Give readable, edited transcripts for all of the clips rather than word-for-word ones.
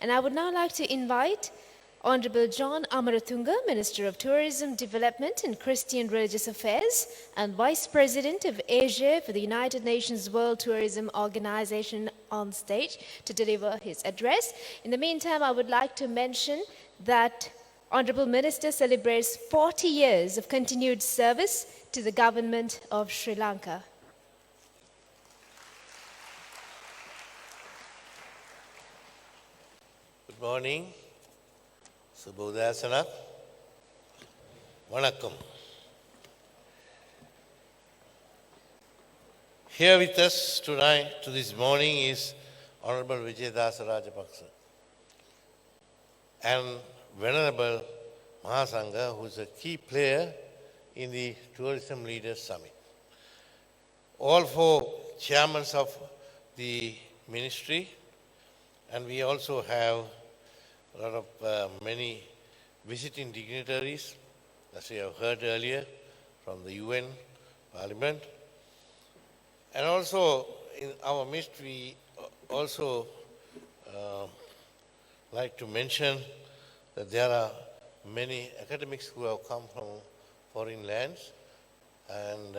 And I would now like to invite Honorable John Amaratunga, Minister of Tourism Development and Christian Religious Affairs and Vice President of Asia for the United Nations World Tourism Organization on stage to deliver his address. In the meantime, I would like to mention that Honorable Minister celebrates 40 years of continued service to the government of Sri Lanka. Good morning. Subodhasana. Vanakkam. Here with us tonight, this morning, is Honorable Vijayadasa Rajapaksa and Venerable Mahasangha, who is a key player in the Tourism Leaders Summit. All four chairmen of the ministry, and we also have a lot of many visiting dignitaries, as we have heard earlier, from the UN, Parliament. And also, in our midst, we also like to mention that there are many academics who have come from foreign lands, and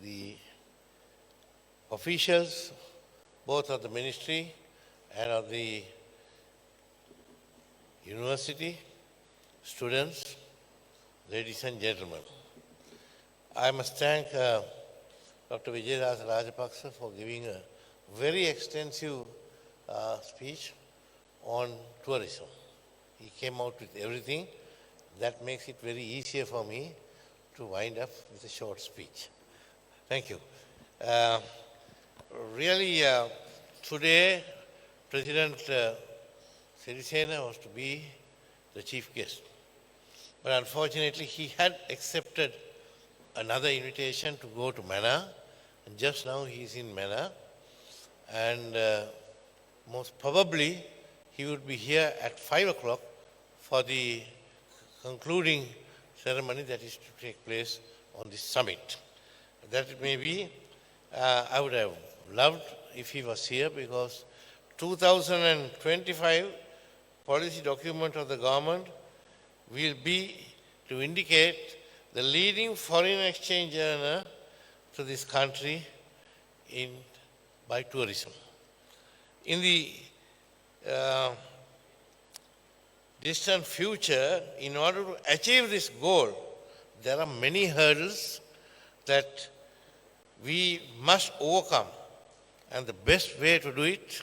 the officials, both of the ministry and of the university, students, ladies and gentlemen. I must thank Dr. Vijayadasa Rajapaksa for giving a very extensive speech on tourism. He came out with everything. That makes it very easier for me to wind up with a short speech. Thank you. Really, today, President Sirisena was to be the chief guest. But unfortunately, he had accepted another invitation to go to Manna. And just now he is in Manna. And most probably, he would be here at 5 o'clock for the concluding ceremony that is to take place on this summit. That it may be, I would have loved if he was here, because 2025 policy document of the government will be to indicate the leading foreign exchange earner to this country by tourism. In the distant future, in order to achieve this goal, there are many hurdles that we must overcome. And the best way to do it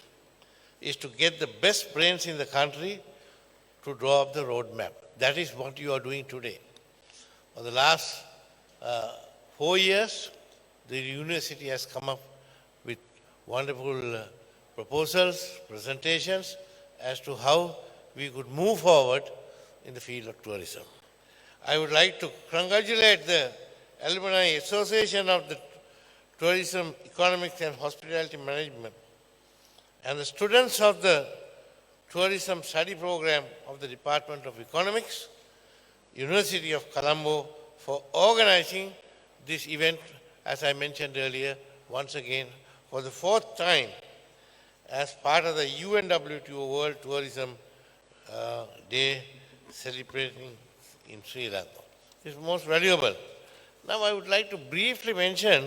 is to get the best brains in the country to draw up the roadmap. That is what you are doing today. For the last 4 years, the university has come up with wonderful proposals, presentations as to how we could move forward in the field of tourism. I would like to congratulate the Alumni Association of the Tourism, Economics and Hospitality Management and the students of the Tourism Study Program of the Department of Economics, University of Colombo, for organizing this event, as I mentioned earlier, once again for the 4th time as part of the UNWTO World Tourism Day celebrating in Sri Lanka. It's most valuable. Now I would like to briefly mention,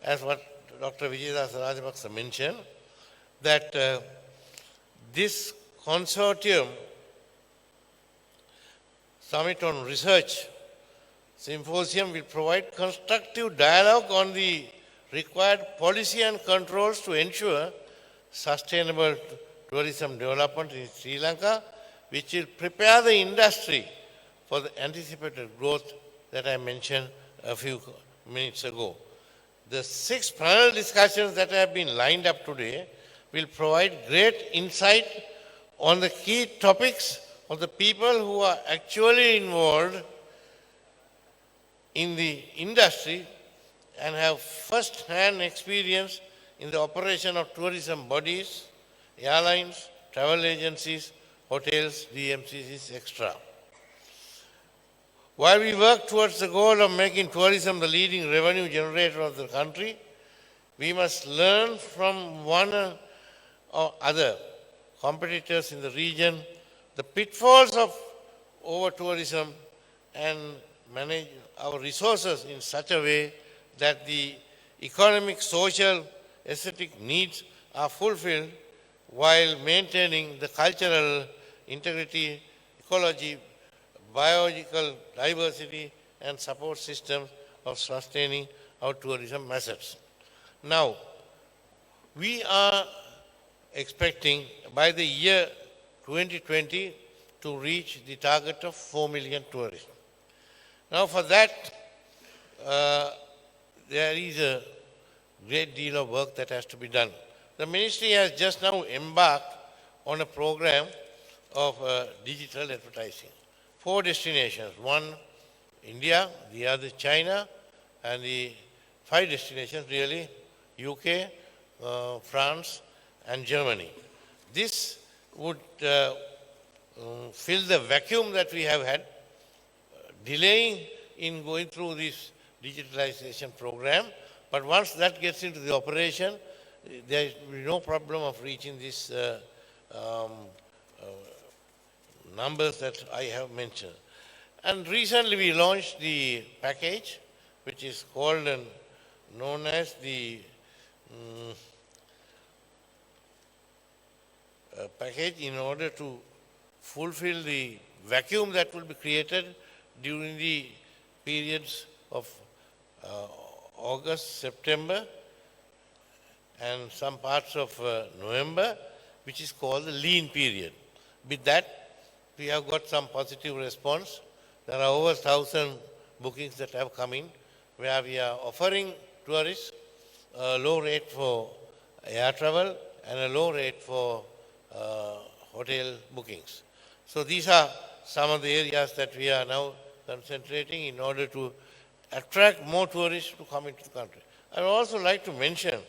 as what Dr. Vijayadasa Rajapaksa mentioned, that this consortium summit on research symposium will provide constructive dialogue on the required policy and controls to ensure sustainable tourism development in Sri Lanka, which will prepare the industry for the anticipated growth that I mentioned a few minutes ago. The 6 panel discussions that have been lined up today will provide great insight on the key topics of the people who are actually involved in the industry and have first-hand experience in the operation of tourism bodies, airlines, travel agencies, hotels, DMCCs, etc. While we work towards the goal of making tourism the leading revenue generator of the country, we must learn from one or other competitors in the region, the pitfalls of over-tourism, and manage our resources in such a way that the economic, social, aesthetic needs are fulfilled while maintaining the cultural integrity, ecology, biological diversity, and support systems of sustaining our tourism assets. Now, we are expecting by the year 2020 to reach the target of 4 million tourists. Now, for that, there is a great deal of work that has to be done. The ministry has just now embarked on a program of digital advertising. 4 destinations, one India, the other China, and the 5 destinations really, UK, France, and Germany. This would fill the vacuum that we have had, delaying in going through this digitalization program. But once that gets into the operation, there will be no problem of reaching these numbers that I have mentioned. And recently we launched the package, which is called and known as the package in order to fulfill the vacuum that will be created during the periods of August, September, and some parts of November, which is called the lean period. With that, we have got some positive response. There are over 1,000 bookings that have come in, where we are offering tourists a low rate for air travel and a low rate for hotel bookings. So these are some of the areas that we are now concentrating in order to attract more tourists to come into the country. I would also like to mention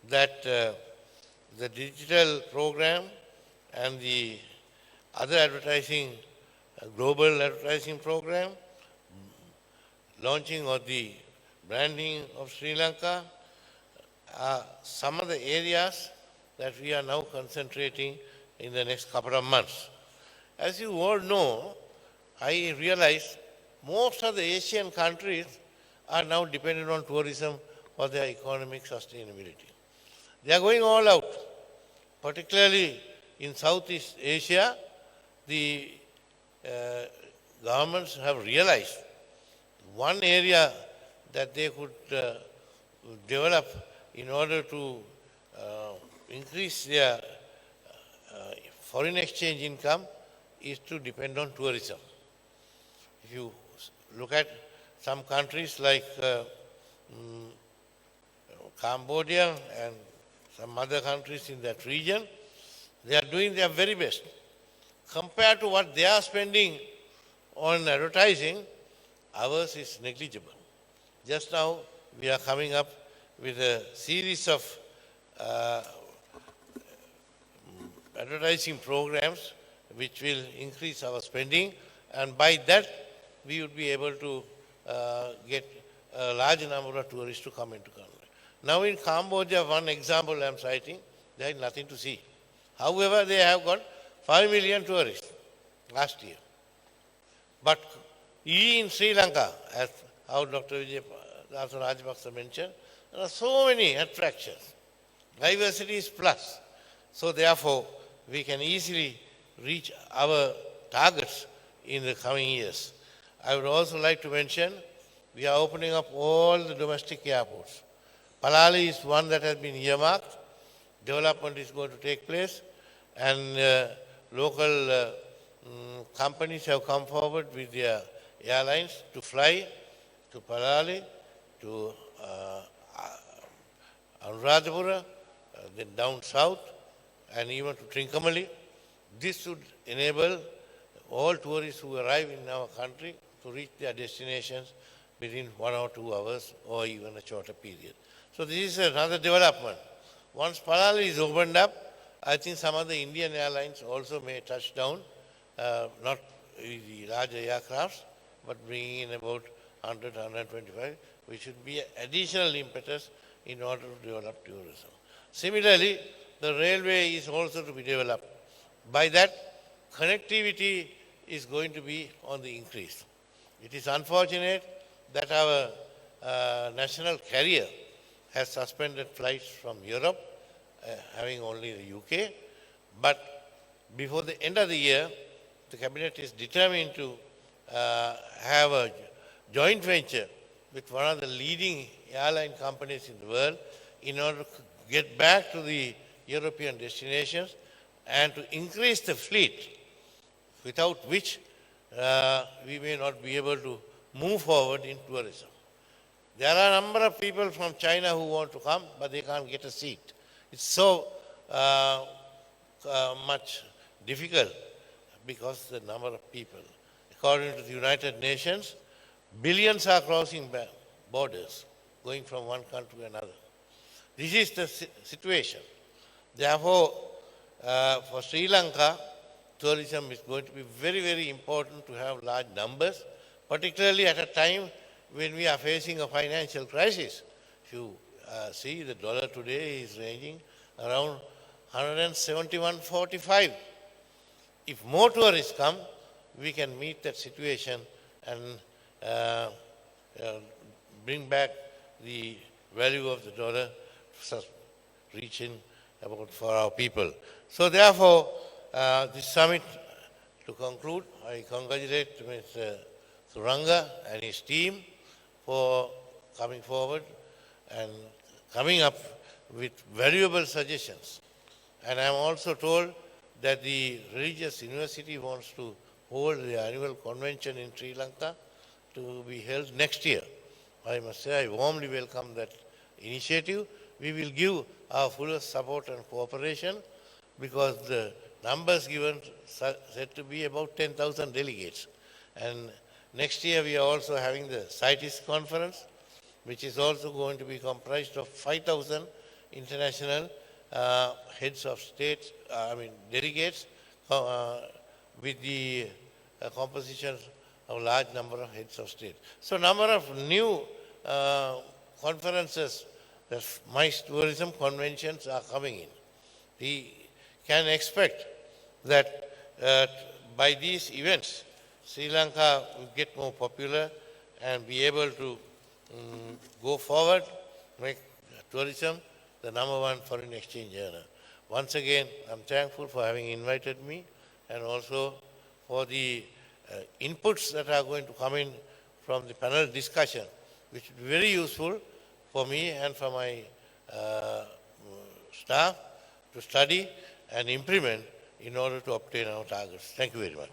that the digital program and the other advertising, global advertising program, launching of the branding of Sri Lanka, are some of the areas that we are now concentrating in the next couple of months. As you all know, I realize most of the Asian countries are now dependent on tourism for their economic sustainability. They are going all out, particularly in Southeast Asia. The governments have realized one area that they could develop in order to increase their foreign exchange income is to depend on tourism. If you look at some countries like Cambodia and some other countries in that region, they are doing their very best. Compared to what they are spending on advertising, ours is negligible. Just now, we are coming up with a series of advertising programs which will increase our spending, and by that, we would be able to get a large number of tourists to come into country. Now in Cambodia, one example I am citing, there is nothing to see. However, they have got 5 million tourists last year. But in Sri Lanka, as how Dr. Rajapaksa mentioned, there are so many attractions. Diversity is plus. So therefore, we can easily reach our targets in the coming years. I would also like to mention, we are opening up all the domestic airports. Palali is one that has been earmarked. Development is going to take place, and local companies have come forward with their airlines to fly to Palali, to Anuradhapura, then down south, and even to Trincomalee. This should enable all tourists who arrive in our country to reach their destinations within 1 or 2 hours or even a shorter period. So this is another development. Once Palali is opened up, I think some of the Indian airlines also may touch down, not the larger aircrafts, but bringing in about 100, 125, which should be an additional impetus in order to develop tourism. Similarly, the railway is also to be developed. By that, connectivity is going to be on the increase. It is unfortunate that our national carrier has suspended flights from Europe, having only the UK. But before the end of the year, the Cabinet is determined to have a joint venture with one of the leading airline companies in the world in order to get back to the European destinations and to increase the fleet, without which we may not be able to move forward in tourism. There are a number of people from China who want to come, but they can't get a seat. It's so much difficult because the number of people. According to the United Nations, billions are crossing borders, going from one country to another. This is the situation. Therefore, for Sri Lanka, tourism is going to be very, very important to have large numbers, particularly at a time when we are facing a financial crisis. If you see, the dollar today is ranging around 171.45. If more tourists come, we can meet that situation and bring back the value of the dollar reaching about for our people. So therefore, this summit, to conclude, I congratulate Mr. Suranga and his team for coming forward and coming up with valuable suggestions. And I am also told that the religious university wants to hold the annual convention in Sri Lanka to be held next year. I must say I warmly welcome that initiative. We will give our fullest support and cooperation because the numbers given said to be about 10,000 delegates. And next year we are also having the CITES conference, which is also going to be comprised of 5,000 international heads of state, delegates with the composition of a large number of heads of state. So number of new conferences, the MICE tourism conventions are coming in. We can expect that by these events, Sri Lanka will get more popular and be able to go forward, make tourism the number one foreign exchange earner. Once again, I'm thankful for having invited me and also for the inputs that are going to come in from the panel discussion, which will be very useful for me and for my staff to study and implement in order to obtain our targets. Thank you very much.